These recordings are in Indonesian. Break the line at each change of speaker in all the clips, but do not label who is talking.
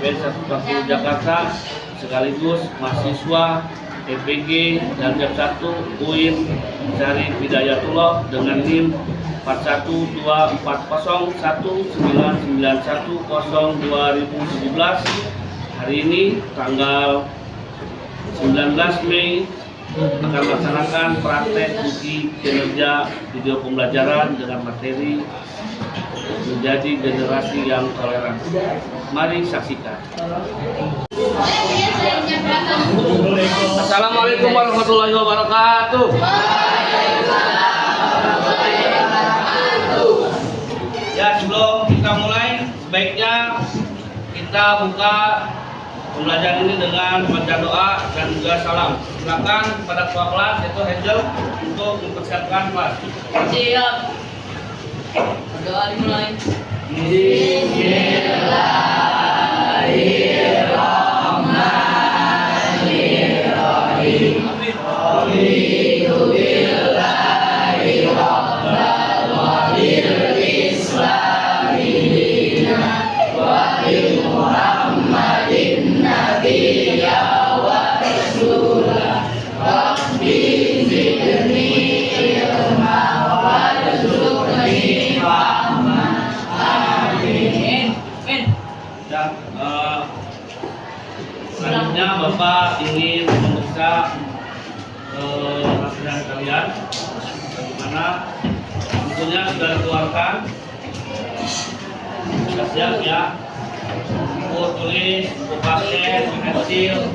TPN 140 Jakarta sekaligus mahasiswa EPG dan Jab 1 UIN Syarif Hidayatullah dengan NIM 41240199102017. Hari ini tanggal 19 Mei akan melaksanakan praktek uji kinerja video pembelajaran dengan materi menjadi generasi yang toleran. Mari saksikan. Assalamualaikum warahmatullahi wabarakatuh. Ya, sebelum kita mulai, sebaiknya kita buka pembelajaran ini dengan baca doa dan juga salam. Silakan pada ketua kelas yaitu Angel untuk mempersiapkan kelas.
Siap. Doa dimulai. Bismillahirrahmanirrahim.
Selanjutnya Bapak ingin memeriksa hasil kalian, bagaimana tentunya sudah dikeluarkan, sudah siap ya, buku tulis, buku paket, pensil,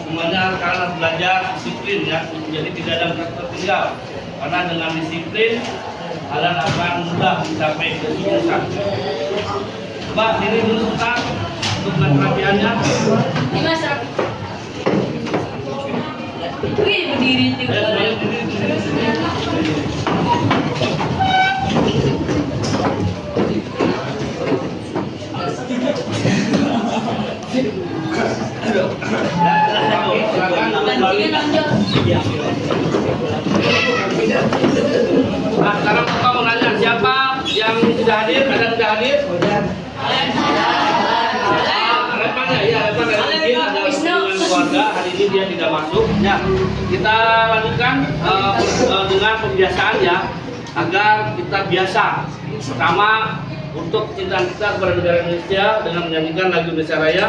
semuanya kalian harus belajar disiplin ya, jadi tidak ada yang tertinggal, karena dengan disiplin kalian akan mudah mencapai kesuksesan. Mbak, diri dulu sebentar untuk latihannya.
Ini Mas Rafi. Wih, berdiri juga.
Nah, sekarang kita mau nanya siapa yang tidak hadir? Ada yang tidak hadir? Ada keluarga hari ini dia tidak masuk. Ya, kita lanjutkan dengan pembiasaan ya, agar kita biasa. Pertama, untuk cinta kita kepada negara Indonesia dengan menyanyikan lagu Indonesia Raya.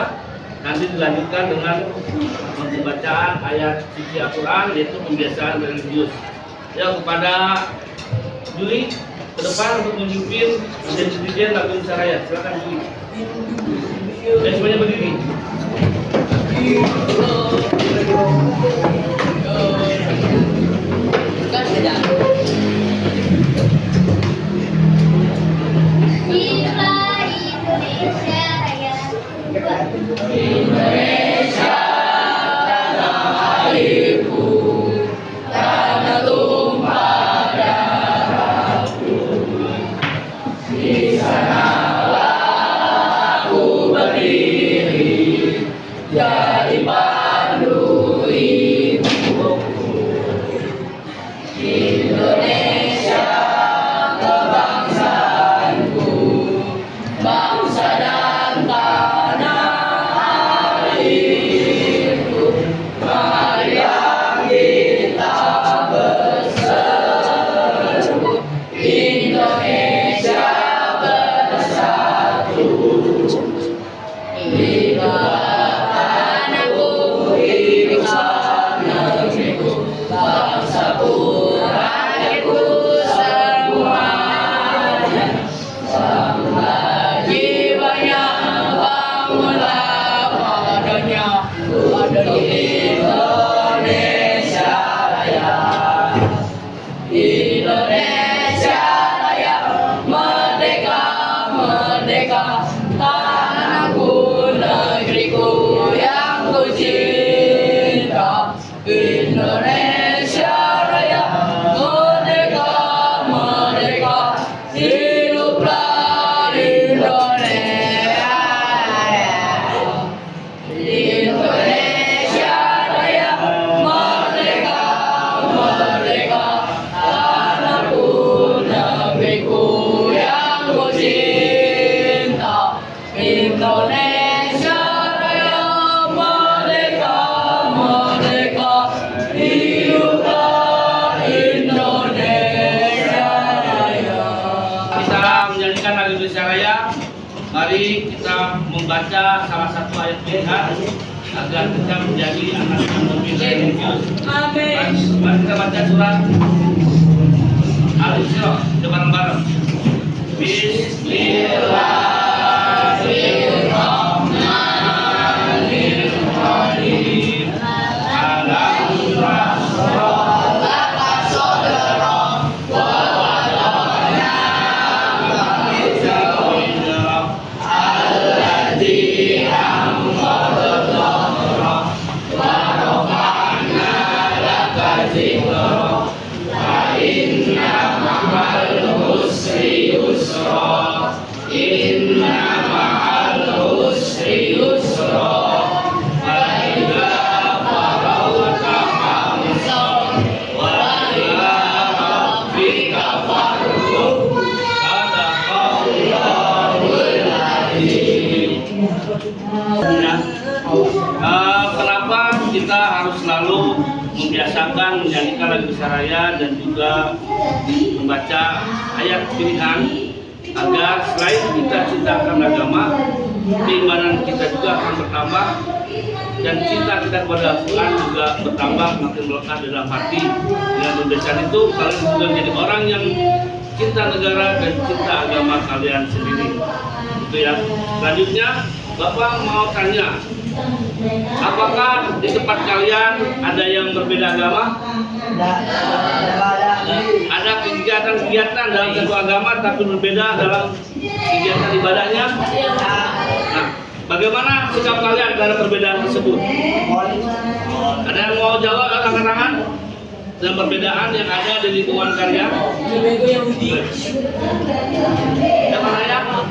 Nanti dilanjutkan dengan pembacaan ayat suci Al-Quran, yaitu pembiasaan religius. Ya, kepada Juli ke depan untuk memimpin dan lagu Indonesia Raya. Silakan Juli. Ya, semuanya berdiri.
Indonesia tanah airku, tanah tumpah darahku. Di sanalah aku berdiri, jadi pandu hidupku. Indonesia kebangsaanku, bangsa dan tanah airku. Mari kita berseru, Indonesia bersatu. Hiduplah tanahku, hiduplah negeriku, bangsaku, rakyatku semuanya. Bangunlah jiwanya, bangunlah badannya, demi Indonesia Raya. Indonesia Raya, merdeka, merdeka, tanahku, negeriku yang ku cinta. Indonesia Raya, merdeka, merdeka, hiduplah Indonesia Raya. Indonesia Raya, merdeka, merdeka, tanahku, negeriku yang ku cinta. Indonesia
kita membaca salah satu ayat pilihan agar kita menjadi anak yang lebih religius.
Amin.
Mari kita baca surat Al-Isra bareng-bareng. Bismillahirrahmanirrahim. Kenapa kita harus selalu membiasakan menyanyikan lagu Saraya dan juga membaca ayat pilihan agar selain kita cintakan agama, keimanan kita juga akan bertambah dan cinta kita kepada Tuhan juga bertambah, makin melekat dalam hati. Dengan pembiasaan itu kalian juga menjadi orang yang cinta negara dan cinta agama kalian sendiri. Itu ya. Selanjutnya Bapak mau tanya, apakah di tempat kalian ada yang berbeda agama? Ada kegiatan-kegiatan dalam satu agama tapi berbeda dalam kegiatan ibadahnya? Nah, bagaimana sikap kalian terhadap perbedaan tersebut? Ada yang mau jawab angkat tangan? Dan perbedaan yang ada di lingkungan kalian? Siapa nanya?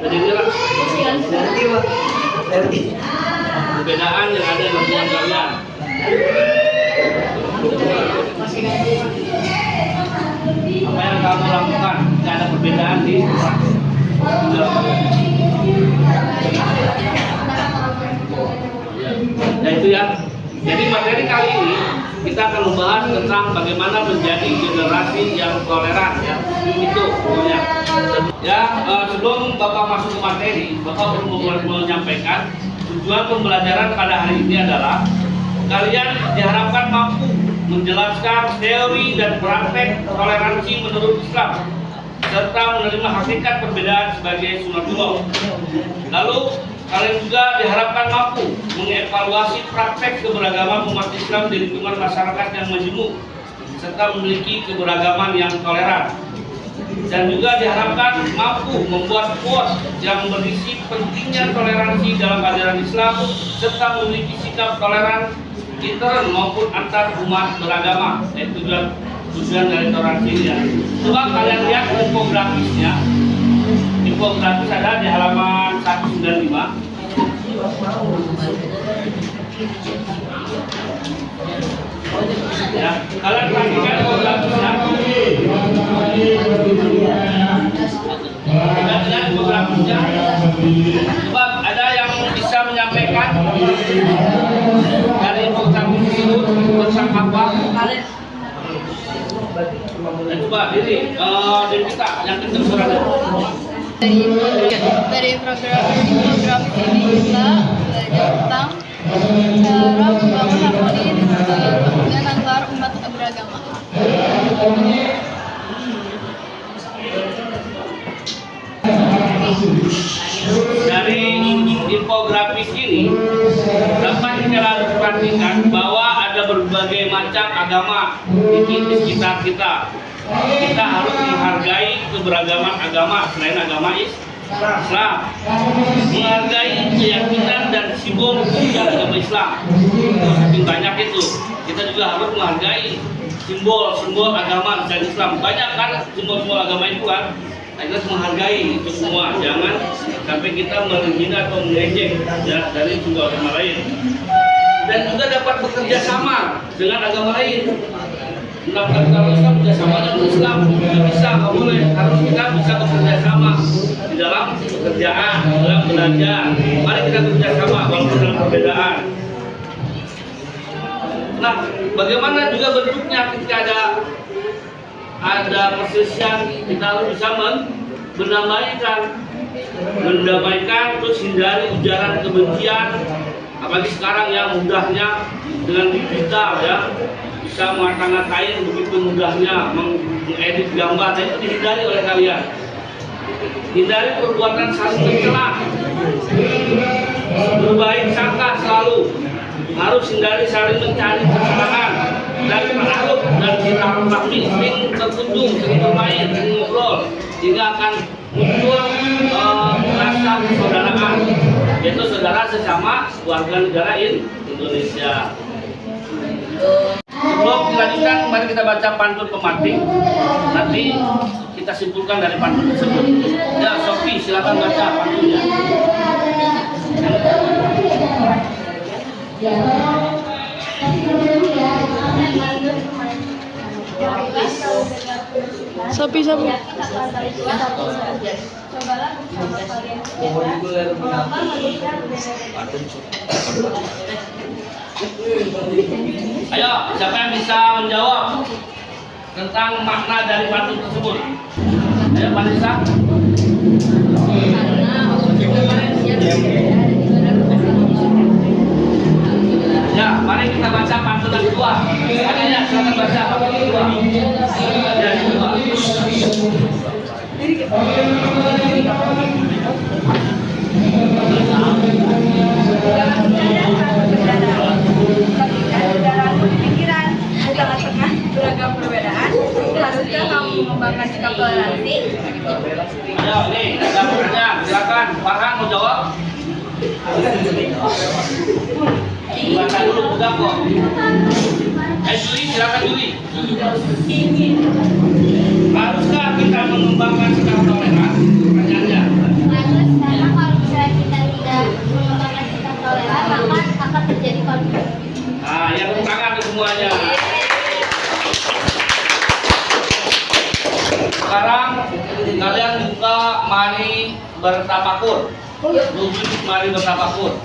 Jadi inilah perbedaan yang ada di lingkungan kalian. Apa yang kamu lakukan? Tidak ada perbedaan di rumah. Ya itu ya. Jadi materi kali ini kita akan membahas tentang bagaimana menjadi generasi yang toleran ya. Itu pokoknya. Ya, sebelum Bapak masuk ke materi, Bapak perlu menyampaikan tujuan pembelajaran pada hari ini adalah kalian diharapkan mampu menjelaskan teori dan praktek toleransi menurut Islam serta menerima hakikat perbedaan sebagai sunatullah. Lalu kalian juga diharapkan mampu mengevaluasi praktek keberagaman umat Islam di lingkungan masyarakat yang majemuk serta memiliki keberagaman yang toleran. Dan juga diharapkan mampu membuat quote yang berisi pentingnya toleransi dalam ajaran Islam serta memiliki sikap toleran intern maupun antar umat beragama. Itu tujuan dari toleransi ya. Coba kalian lihat infografisnya. Infografis ada di halaman 195. Ya, kalian perhatikan infografisnya. Lihat infografisnya. Coba ada yang bisa menyampaikan dari infografis itu tentang apa? Coba diri kita yang kenceng suaranya.
Dari program ini kita belajar tentang cara membangun harmoni dengan antar umat beragama.
Dari infografis ini dapat kita perhatikan bahwa ada berbagai macam agama di sekitar kita. Kita harus menghargai keberagaman agama selain agama Islam, menghargai keyakinan dan simbol agama Islam. Lebih banyak itu, kita juga harus menghargai simbol agama selain Islam. Banyak kan simbol agama itu kan. Kita harus menghargai itu semua, jangan sampai kita menghina atau mengejek ya, dari simbol agama lain. Dan juga dapat bekerja sama dengan agama lain. Melakukan kalau Islam bekerja sama dengan Islam tidak bisa, nggak boleh. Harus kita bisa bekerja sama di dalam pekerjaan, dalam belajar. Mari kita bekerja sama walaupun dalam perbedaan. Nah, bagaimana juga bentuknya ketika ada perselisihan, kita harus bisa mendamaikan, terus hindari ujaran kebencian. Apalagi sekarang ya mudahnya dengan digital ya, bisa mengata-ngatain begitu mudahnya mengedit gambar, dan itu dihindari oleh kalian. Hindari perbuatan saling mencela, berbaik sangka selalu, harus hindari saling mencari kesalahan dan berarut dan silaturahmi, sering berkunjung, sering bermain, sering ngobrol, sehingga akan muncul rasa persaudaraan, yaitu saudara sesama warga negara Indonesia. Sebelum dilanjutkan, mari kita baca pantun pemantik. Nanti kita simpulkan dari pantun tersebut. Ya, Sofi, silakan baca pantunnya.
Sopi.
Ayo, siapa yang bisa menjawab tentang makna dari pantun tersebut? Ayo, Vanessa. Ya, mari kita baca pantun yang kedua. Ya, silakan baca pantun kedua. Ya, kedua.
Pikiran di tengah-tengah beragam perbedaan, haruskah kamu mengembangkan sikap toleransi?
Ayo, nih, ada pertanyaan. Silakan, Farhan mau jawab. Baca dulu, udah kok. Juli, silakan Juli. Haruskah kita mengembangkan sikap toleransi? Pertanyaannya.
Harus, karena kalau misalnya kita tidak mengembangkan sikap toleran, maka akan terjadi konflik.
Nah, yang tepuk tangan semuanya. Sekarang kalian buka mari bertafakur. Rujuk mari bertafakur.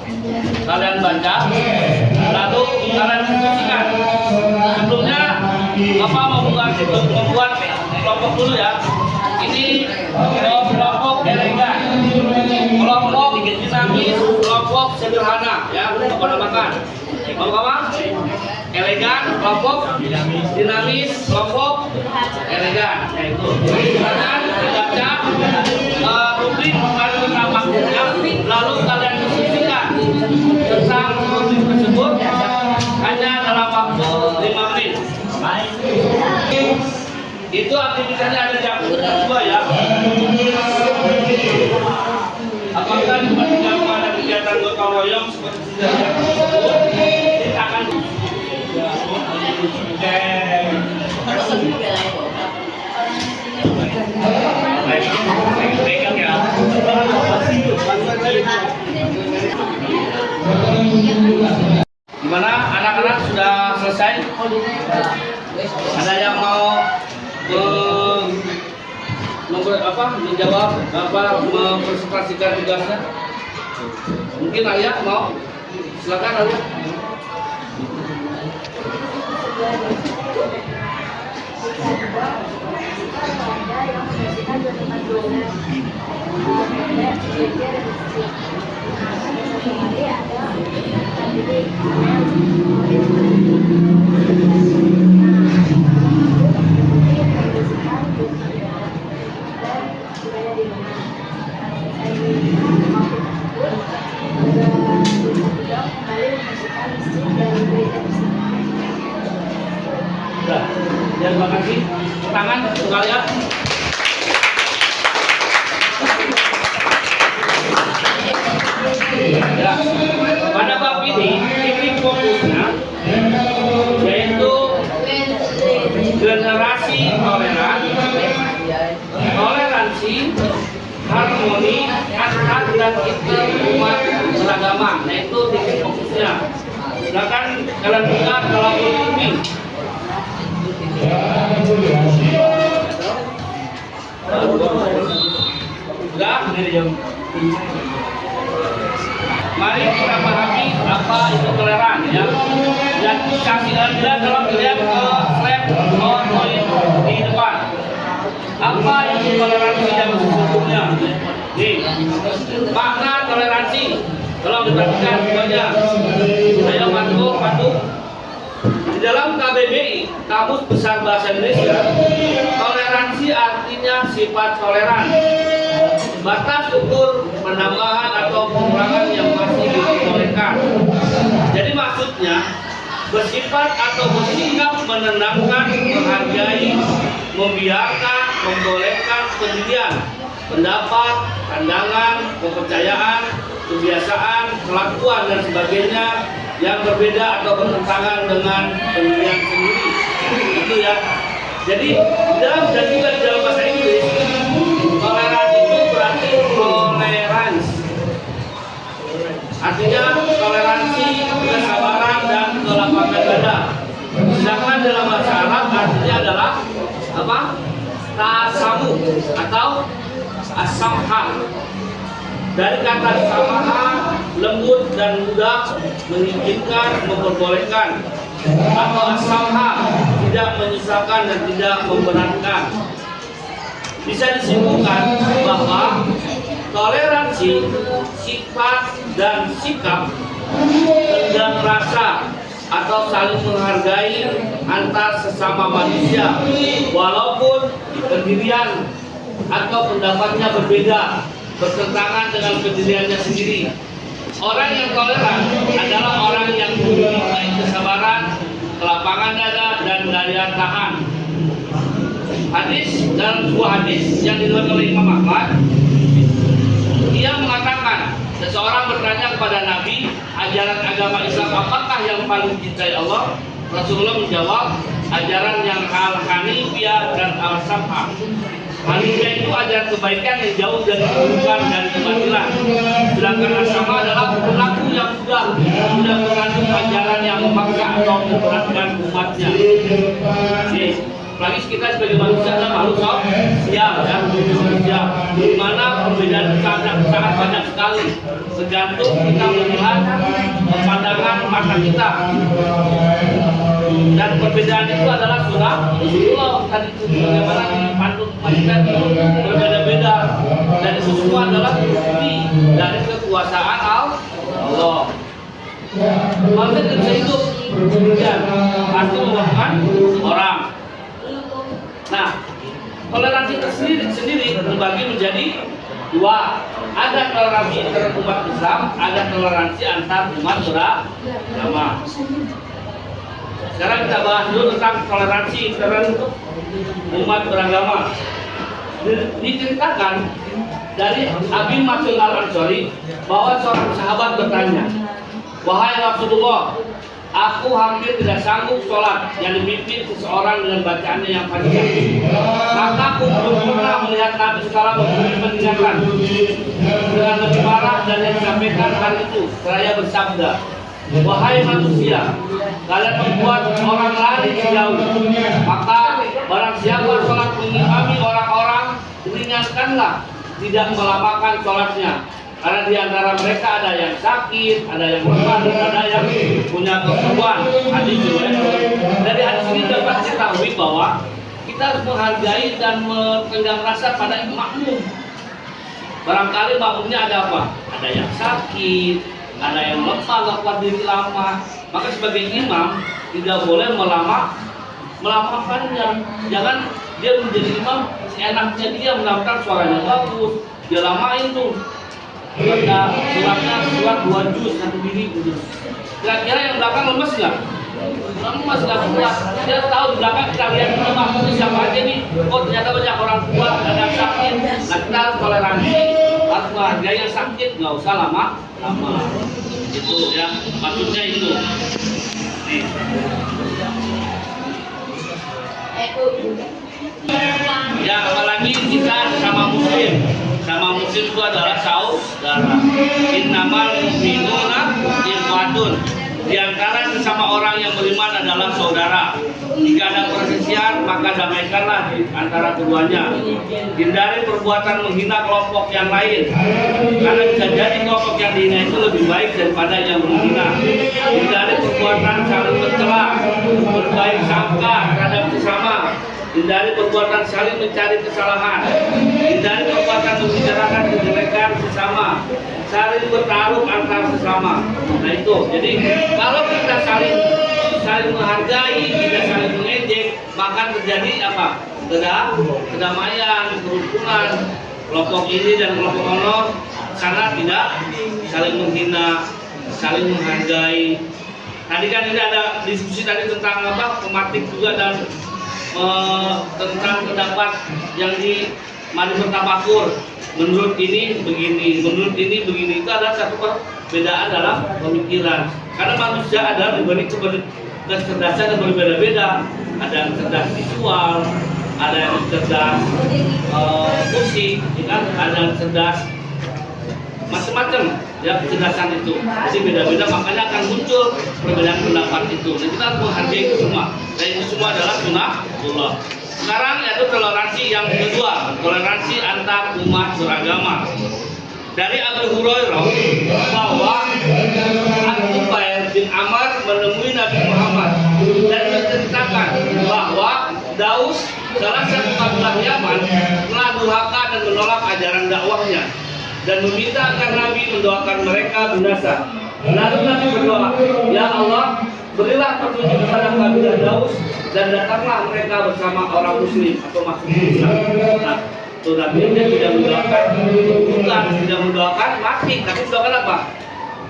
Kalian baca, lalu kalian diskusikan. Sebelumnya, Bapak membuat kelompok dulu ya. Ini kelompok elegan, kelompok dinamis, kelompok sederhana ya, Bapak namakan. Bapak elegan, kelompok dinamis, kelompok elegan. Yaitu silakan dibaca rubrik mari bertafakurnya, lalu kalian diskusikan tentang rubrik tersebut hanya dalam waktu 5 menit. Itu aktivitasnya ada jam 2 ya. Apakah di persidangan ada kegiatan gotong royong seperti kita akan gimana anak-anak sudah selesai? Ada yang mau menjawab mempresentasikan tugasnya? Mungkin Alia mau? Silakan Alia. Ya, terima kasih. Tangan kalian. Ya, pada bab ini fokusnya yaitu generasi toleran, toleransi, harmoni, hak dan umat beragama. Nah, itu titik fokusnya. Silakan kalian buka kalau ini. Sudah? Mari kita pahami apa itu toleran ya. Dan kasih Anda dalam lihat ke slide PowerPoint di depan. Apa itu toleransi yang sesungguhnya? Nih, makna toleransi. Tolong diperhatikan semuanya. Ayo patuh. Di dalam KBBI, Kamus Besar Bahasa Indonesia, toleransi artinya sifat toleran, batas ukur penambahan atau pengurangan yang masih diperbolehkan. Jadi maksudnya bersifat atau bersikap menenangkan, menghargai, membiarkan, membolehkan pendirian, pendapat, pandangan, kepercayaan, kebiasaan, kelakuan dan sebagainya yang berbeda atau bertentangan dengan pendirian sendiri. Itu ya. Jadi dalam dan juga di dalam bahasa Inggris, toleransi itu berarti tolerance. Artinya toleransi, kesabaran dan kelapangan dada. Sedangkan dalam bahasa Arab artinya adalah apa? Tasamu atau asamha. Dari kata samaha, lembut dan mudah, mengizinkan, memperbolehkan, atau asamha, tidak menyusahkan dan tidak memberatkan. Bisa disimpulkan bahwa toleransi, sifat dan sikap tenggang rasa atau saling menghargai antar sesama manusia, walaupun pendirian atau pendapatnya berbeda, bertentangan dengan pendiriannya sendiri. Orang yang toleran adalah orang yang memiliki kesabaran, kelapangan dada, dan daya tahan. Hadis dalam sebuah hadis yang diriwayatkan oleh Imam Ahmad, ia mengatakan, seseorang bertanya kepada Nabi, ajaran agama Islam apakah yang paling dicintai Allah? Rasulullah menjawab, ajaran yang al-hanifiyah dan al-sam'ah. Hanifiyah itu ajaran kebaikan yang jauh dari keburukan dan kebatilan. Sedangkan al-sam'ah adalah perilaku yang sudah mengandung ajaran yang memaksa atau memberatkan umatnya. Lagi kita sebagai manusia adalah makhluk sosial, ya. Di mana perbedaan sangat banyak sekali, tergantung kita melihat pandangan mata kita. Dan perbedaan itu adalah sunnah Rasulullah. Tadi itu bagaimana pantun kita itu berbeda-beda, dan itu semua adalah bukti dari kekuasaan Allah. Manusia tidak bisa hidup kemudian pasti memakan orang. Nah, toleransi sendiri terbagi menjadi dua. Ada toleransi antar umat Islam, ada toleransi antar umat beragama. Sekarang kita bahas dulu tentang toleransi antar umat beragama. Diceritakan dari Abi Mas'ud Al-Ansari bahwa seorang sahabat bertanya, wahai Rasulullah, aku hampir tidak sanggup sholat yang dipimpin seseorang dengan bacaannya yang panjang. Maka aku belum pernah melihat Nabi SAW memberi peringatan dengan lebih marah dan yang disampaikan hari itu. Seraya bersabda, wahai manusia, kalian membuat orang lari jauh. Maka barang siapa sholat mengimami orang-orang, ringankanlah, tidak melamakan sholatnya. Karena di antara mereka ada yang sakit, ada yang lemah, dan ada yang punya keperluan. Hadis dari hadis ini dapat diketahui bahwa kita harus menghargai dan menenggang rasa pada makmum. Barangkali makmumnya ada apa? Ada yang sakit, ada yang lemah, nggak kuat diri lama. Maka sebagai imam tidak boleh melamakannya. Jangan dia menjadi imam seenaknya dia, menamakan suaranya bagus, dia lamain tuh. Surat 2 juz satu diri gitu. Kira-kira yang belakang lemes nggak? Lemes nggak kuat. Dia tahu di belakang kita lihat maksudnya siapa aja nih. Oh ternyata banyak orang kuat, ada yang sakit. Nah kita harus toleransi, harus menghargai yang sakit, nggak usah lama. Itu ya maksudnya itu. Nih. Ya apalagi kita sama muslim. Sama muslim itu adalah saudara. Innamal mu'minuna ikhwatun. Di antara sesama orang yang beriman adalah saudara. Jika ada perselisihan, maka damaikanlah di antara keduanya. Hindari perbuatan menghina kelompok yang lain, karena bisa jadi kelompok yang dihina itu lebih baik daripada yang menghina. Hindari perbuatan saling mencela, berbaik sangka terhadap sesama, hindari perbuatan saling mencari kesalahan, hindari perbuatan membicarakan kejelekan sesama, saling bertaruh antar sesama. Nah itu, jadi kalau kita saling menghargai, tidak saling mengejek, maka terjadi apa? Kedamaian, kerukunan kelompok ini dan kelompok honor, karena tidak saling menghina, saling menghargai. Tadi kan ini ada diskusi tadi tentang apa? Pematik juga dan tentang pendapat yang di Mari Bertafakur. Menurut ini begini, menurut ini begini. Itu adalah satu perbedaan dalam pemikiran. Karena manusia adalah diberi kecerdasan yang berbeda-beda. Ada yang cerdas visual, ada yang cerdas musik, kan? Ada yang cerdas macam-macam ya kecerdasan itu. Jadi beda-beda, makanya akan muncul perbedaan pendapat itu. Nah, kita harus menghargai itu semua. Dan itu semua adalah sunnah. Sekarang yaitu toleransi yang kedua, toleransi antar umat beragama. Dari Abu Hurairah bahwa Al-Zubair bin Amr menemui Nabi Muhammad dan menceritakan bahwa Daus, salah satu kabilah Yaman, telah durhaka dan menolak ajaran dakwahnya dan meminta agar Nabi mendoakan mereka binasa. Lalu Nabi berdoa, "Ya Allah, berilah petunjuk kepada kabilah Daus dan datanglah mereka bersama orang Muslim atau masuk Islam." Nah, itu Nabi tidak mendoakan bukan tidak mendoakan mati, tapi mendoakan apa?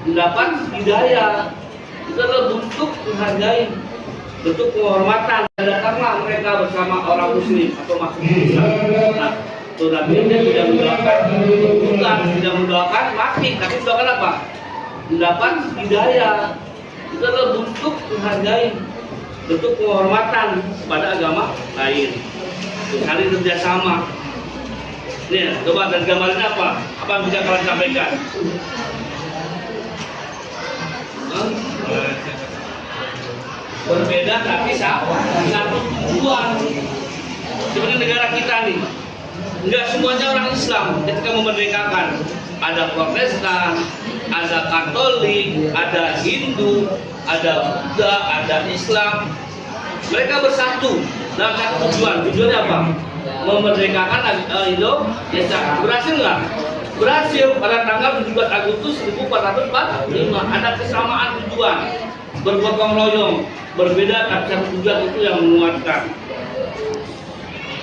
Mendapat hidayah. Itu adalah bentuk menghargai, bentuk penghormatan. Dan datanglah mereka bersama orang Muslim atau masuk Islam. Nah, itu Nabi tidak mendoakan bukan tidak mendoakan mati, tapi mendoakan apa? Mendapat hidayah. Itu adalah bentuk menghargai, bentuk penghormatan pada agama lain. Saling kerjasama. Nih, coba dan gambarnya apa? Apa yang bisa kalian sampaikan? Berbeda tapi satu tujuan. Sebenarnya negara kita nih, enggak semuanya orang Islam ketika memerdekakan. Ada Protestan, ada Katolik, ada Hindu, ada Buddha, ada Islam. Mereka bersatu dalam satu tujuan. Tujuannya apa? Memerdekakan Indonesia. Berhasil nggak? Berhasil pada tanggal 17 Agustus 1445. Ada kesamaan tujuan, bergotong royong, berbeda tapi satu tujuan itu yang menguatkan.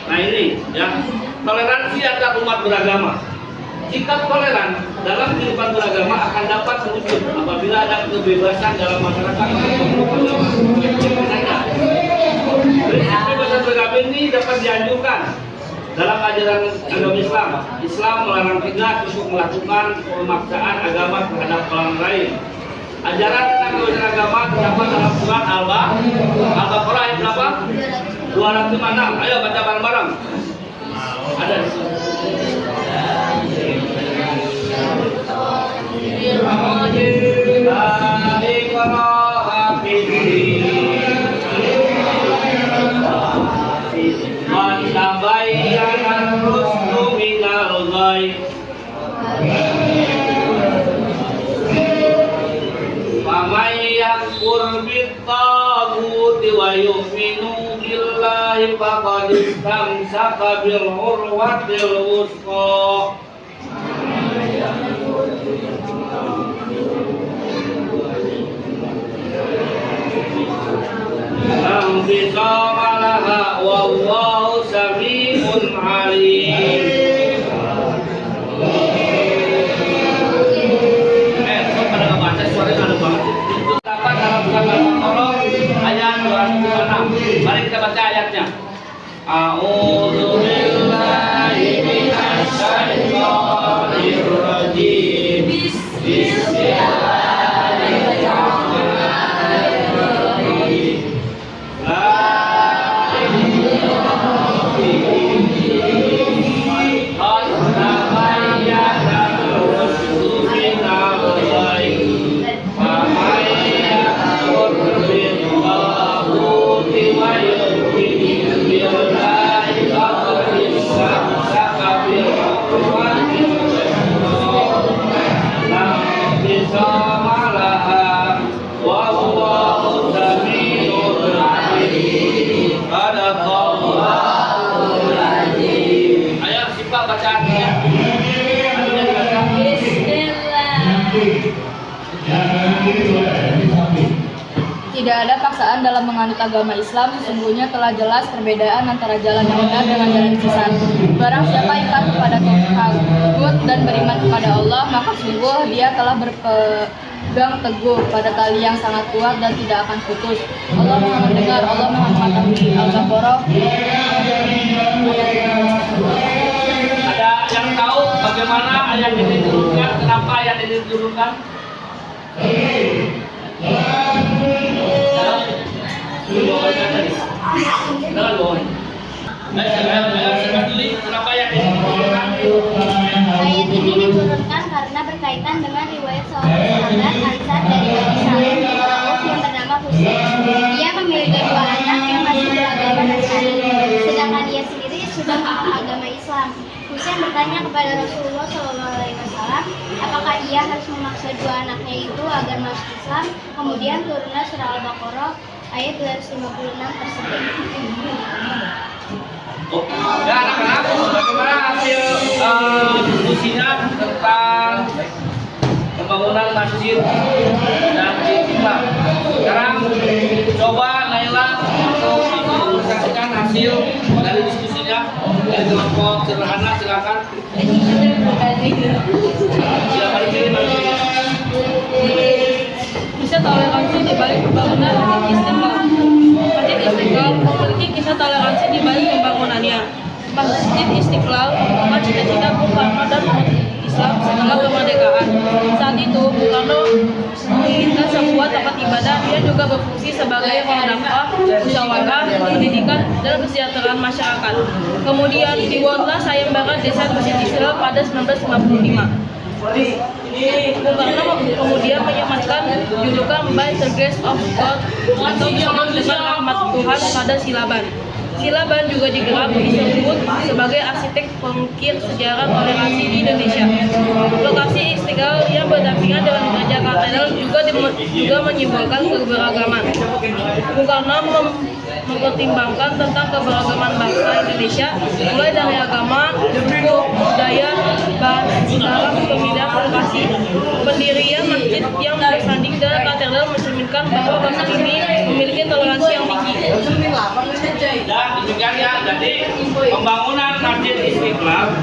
Nah ini ya, toleransi antar umat beragama. Sikap toleran dalam kehidupan beragama akan dapat muncul apabila ada kebebasan dalam masyarakat untuk beragama. Prinsip kebebasan beragama ini dapat dianjurkan dalam ajaran agama Islam. Islam melarang tegas untuk melakukan pemaksaan agama terhadap orang lain. Ajaran tentang kebebasan agama terdapat dalam surat Al-Baqarah ayat berapa? 256. Ayo baca bareng-bareng. Ada di sini. Wa yu'minu billahi faqad istamsaka bil urwatil wuthqa. Lam bisama laha wallahu sami'un alim. Pada ngebaca suaranya ada banget. Itu dapat dalam surat Al-Baqarah ayat 206. Mari kita baca ayatnya. A'udzu billahi minasy syaithanir rajim. Bismillahirrahmanirrahim. La ilaha Wallahu sami'un alim. Sadaqallah.
Tidak ada paksaan dalam menganut agama Islam. Sesungguhnya telah jelas perbedaan antara jalan yang benar dengan jalan yang sesat. Barang siapa ingkar kepada Tuhan dan beriman kepada Allah, maka sungguh dia telah berpegang teguh pada tali yang sangat kuat dan tidak akan putus. Allah Maha mendengar, Allah Maha mengetahui. Al-Baqarah.
Ada yang tahu bagaimana ayat ini diturunkan? Kenapa ayat ini diturunkan? Kenapa ayat ini diturunkan?
Ayat ini diturunkan karena berkaitan dengan riwayat seorang sahabat Ansar dari Bani Salim bin Auf yang bernama Husain. Ia memiliki dua anak yang masih beragama Nasrani, sedangkan ia sendiri sudah mengenal agama Islam. Husain bertanya kepada Rasulullah SAW, apakah ia harus memaksa dua anaknya itu agar masuk Islam? Kemudian turunlah surah Al-Baqarah ayat 256 tersebut.
Ya anak-anak, bagaimana hasil diskusinya tentang pembangunan masjid dan istiqlal? Sekarang coba Naila untuk menyaksikan hasil dari diskusinya dari kelompok sederhana, silakan. Silakan dipilih.
Kisah toleransi di balik pembangunan Masjid Istiqlal. Masjid Istiqlal memiliki kisah toleransi di balik pembangunannya. Masjid Istiqlal merupakan cita-cita Bung Karno dan umat Islam setelah kemerdekaan. Saat itu, Bung Karno menginginkan sebuah tempat ibadah yang juga berfungsi sebagai ruang dakwah, musyawarah, pendidikan, dan kesejahteraan masyarakat. Kemudian dibuatlah sayembara desain Masjid Istiqlal pada 1955. Bung Karno kemudian menyematkan julukan By the Grace of God atau bersama dengan rahmat Tuhan pada Silaban. Silaban juga digelar disebut sebagai arsitek pengukir sejarah toleransi di Indonesia. Lokasi Istiqlal yang berdampingan dengan gereja katedral juga menyimbolkan keberagaman. Bung Karno mempertimbangkan tentang keberagaman bangsa Indonesia, mulai dari agama, suku, budaya, bahasa dalam pemilihan lokasi. Pendirian masjid yang bersanding dengan katedral mencerminkan bahwa bangsa ini memiliki toleransi yang tinggi.
Dan demikian ya, jadi pembangunan Masjid Istiqlal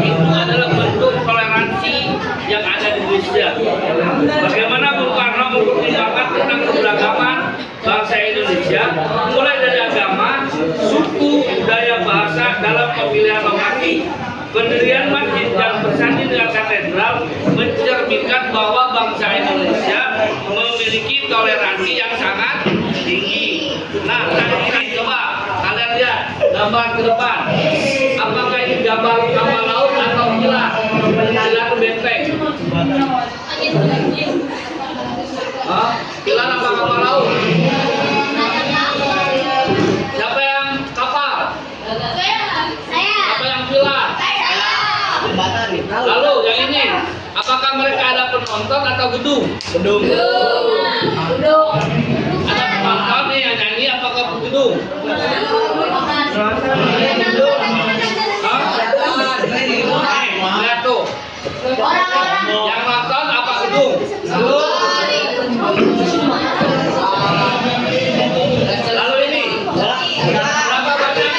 itu adalah bentuk toleransi yang ada di Indonesia. Bagaimana Bung Karno mempertimbangkan tentang keberagaman bangsa Indonesia, mulai dari agama, suku, budaya, bahasa dalam pemilihan lokasi. Pendirian masjid yang bersanding dengan katedral mencerminkan bahwa bangsa Indonesia memiliki toleransi yang sangat tinggi. Nah, tadi coba kalian lihat gambar ke depan. Apakah ini gambar kapal laut atau pilar? Pilar benteng. Pilar apa kapal laut? Siapa yang kapal? Siapa yang pilar? Lalu yang ini, apakah mereka ada penonton atau gedung? Gedung. Ada penonton nih yang nyanyi, apakah gedung? Lihat tuh. Yang nonton apa gedung? Lalu ini, berapa banyak?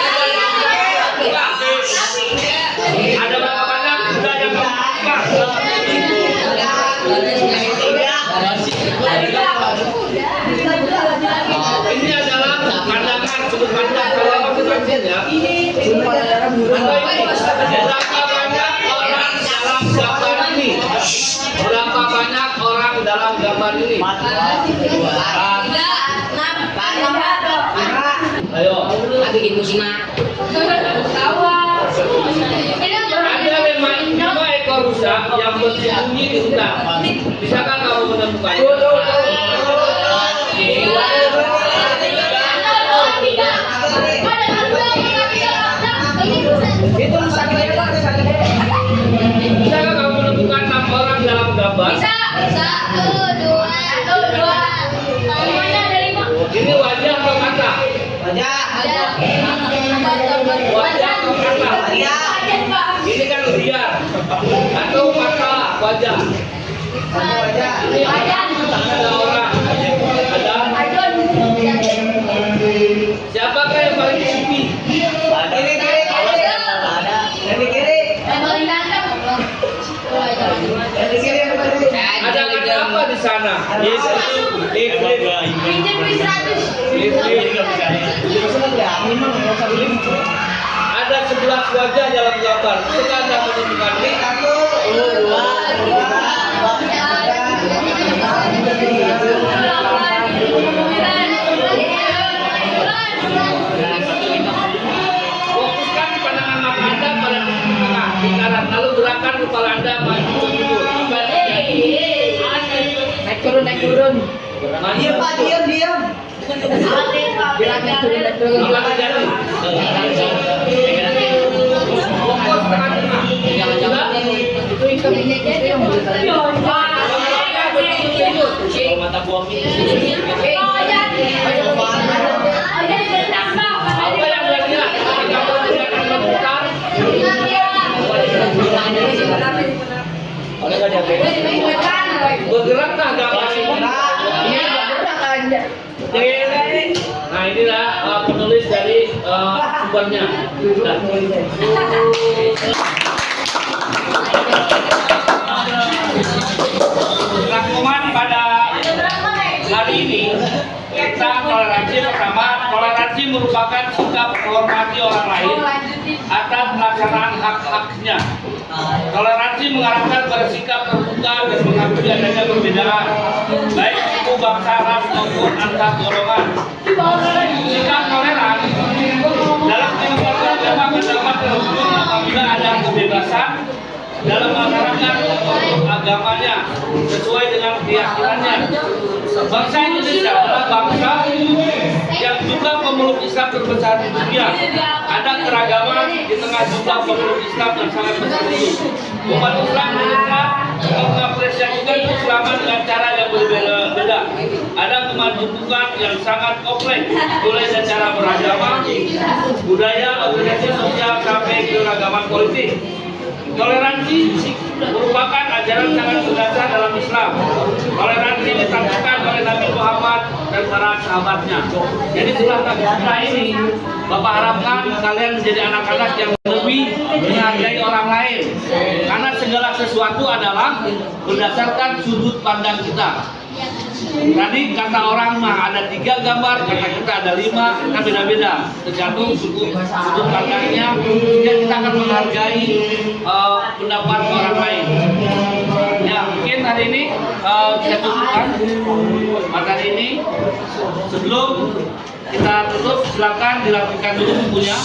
Ada berapa banyak kuda yang membuka? Ini adalah pandangan sudut pandang kalau masing-masing ya. Berapa banyak orang dalam gambar ini? Berapa banyak orang dalam gambar ini? Ayo, lagi bikin musiman. Ada 5 ekor rusa yang bersembunyi di hutan. Bisakah kamu menemukannya? Itu rusa kita. Bisakah kamu menemukan 6 orang dalam gambar?
Bisa. 1, 2.
Ini wajah atau mata? Wajah atau mata? Ini yang liar atau mata wajah. Ada orang, ada. Siapakah yang paling sepi? Ada apa di sana? Ada 11 wajah dalam gambar. Kita Anda menentukan fokuskan pandangan mata Anda pada tengah lingkaran, lalu gerakan kepala Anda maju ke mundur.
Naik turun.
Diam Pak, diam.
Fokus tengah-tengah. Mata buang ini. Apa yang Anda lihat? Ketika pergerakan berputar, bergerakkah gambar ini? Nah inilah penulis dari sumbernya. Rangkuman pada hari ini kita toleransi pertama. Toleransi merupakan sikap menghormati orang lain atas pelaksanaan hak-haknya. Toleransi mengarahkan bersikap terbuka dan mengakui adanya perbedaan, baik suku, bangsa, ras maupun antar golongan. Sikap toleran dalam kehidupan agama mendapat terwujud apabila ada kebebasan dalam masyarakat untuk agamanya sesuai dengan keyakinannya. Bangsa Indonesia adalah bangsa yang jumlah pemeluk Islam terbesar di dunia. Ada keragaman di tengah jumlah pemeluk Islam yang sangat besar itu. Umat Islam berusaha mengapresiasikan keislaman dengan cara yang berbeda-beda. Ada kemajuan yang sangat kompleks, mulai dari cara beragama, budaya, organisasi sosial sampai keragaman politik. Toleransi merupakan ajaran sangat berdasar dalam Islam. Toleransi disampaikan oleh Nabi Muhammad dan para sahabatnya. Jadi setelah ini, Bapak harapkan kalian menjadi anak-anak yang lebih menghargai orang lain. Karena segala sesuatu adalah berdasarkan sudut pandang kita. Tadi kata orang mah ada 3 gambar, kata kita ada 5, kita beda-beda tergantung sudut pandangnya. Sehingga kita akan menghargai pendapat orang lain. Ya mungkin hari ini kita cukupkan materi ini. Sebelum kita tutup, silakan dilakukan dulu bukunya.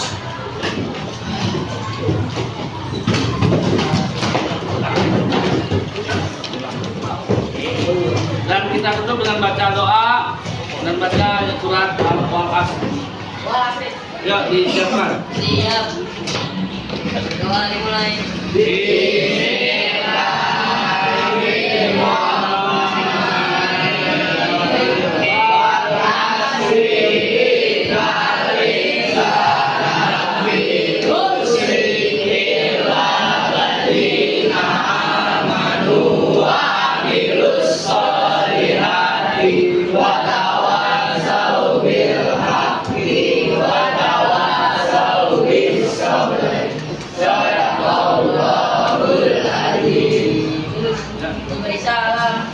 Dan kita tutup dengan baca doa dan baca surat Al-Asr. Ya, disiapkan.
Siap. Doa dimulai. Memberi salam.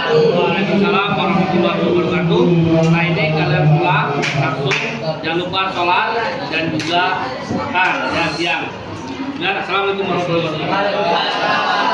Waalaikumsalam warahmatullahi wabarakatuh. Nah ini kalian pulang langsung jangan lupa sholat dan juga makan ya siang. Assalamualaikum warahmatullahi wabarakatuh.